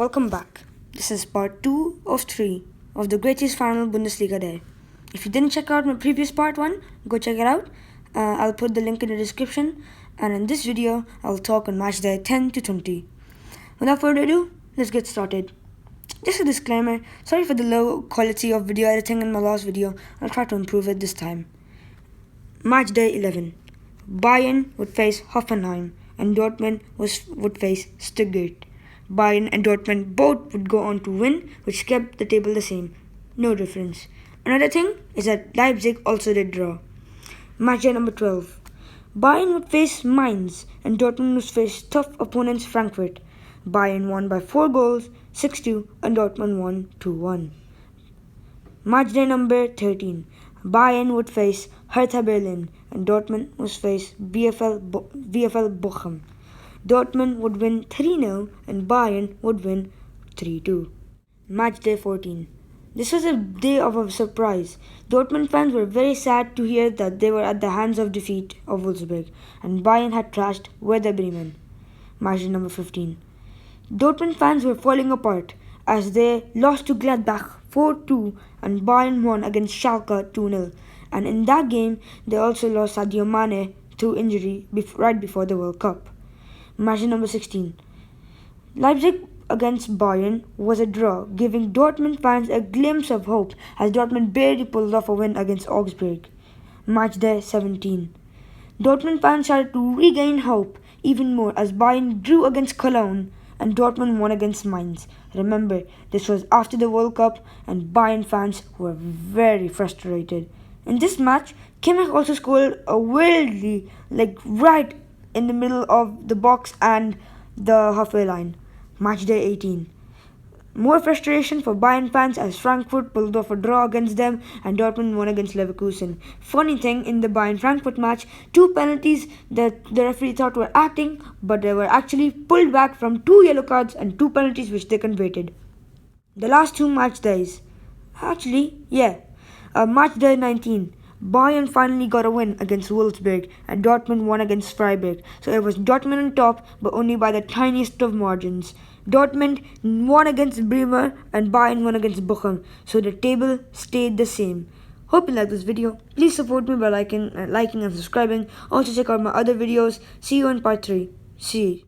welcome back. This is part 2 of 3 of the greatest final Bundesliga day. If you didn't check out my previous part 1, go check it out. I'll put the link in the description, and in this video, I'll talk on match day 10 to 20. Without further ado, let's get started. Just a disclaimer, sorry for the low quality of video editing in my last video. I'll try to improve it this time. Match day 11. Bayern would face Hoffenheim and Dortmund would face Stuttgart. Bayern and Dortmund both would go on to win, which kept the table the same. No difference. Another thing is that Leipzig also did draw. Match day number 12. Bayern would face Mainz and Dortmund would face tough opponents Frankfurt. Bayern won by 4 goals, 6-2, and Dortmund won 2-1. Match day number 13. Bayern would face Hertha Berlin and Dortmund would face VfL Bochum. Dortmund would win 3-0 and Bayern would win 3-2. Match day 14. This was a day of a surprise. Dortmund fans were very sad to hear that they were at the hands of defeat of Wolfsburg and Bayern had trashed Werder Bremen. Match day number 15. Dortmund fans were falling apart as they lost to Gladbach 4-2 and Bayern won against Schalke 2-0. And in that game, they also lost Sadio Mane through injury right before the World Cup. Match number 16. Leipzig against Bayern was a draw, giving Dortmund fans a glimpse of hope as Dortmund barely pulled off a win against Augsburg. Match day 17. Dortmund fans started to regain hope even more as Bayern drew against Cologne and Dortmund won against Mainz. Remember, this was after the World Cup and Bayern fans were very frustrated. In this match, Kimmich also scored a worldly, right in the middle of the box and the halfway line. Match day 18. More frustration for Bayern fans as Frankfurt pulled off a draw against them and Dortmund won against Leverkusen. Funny thing, in the Bayern-Frankfurt match, 2 penalties that the referee thought were acting, but they were actually pulled back from 2 yellow cards and 2 penalties which they converted. The last 2 match days. Match day 19. Bayern finally got a win against Wolfsburg and Dortmund won against Freiburg. So it was Dortmund on top, but only by the tiniest of margins. Dortmund won against Bremer and Bayern won against Bochum. So the table stayed the same. Hope you like this video. Please support me by liking and subscribing. Also check out my other videos. See you in part 3. See you.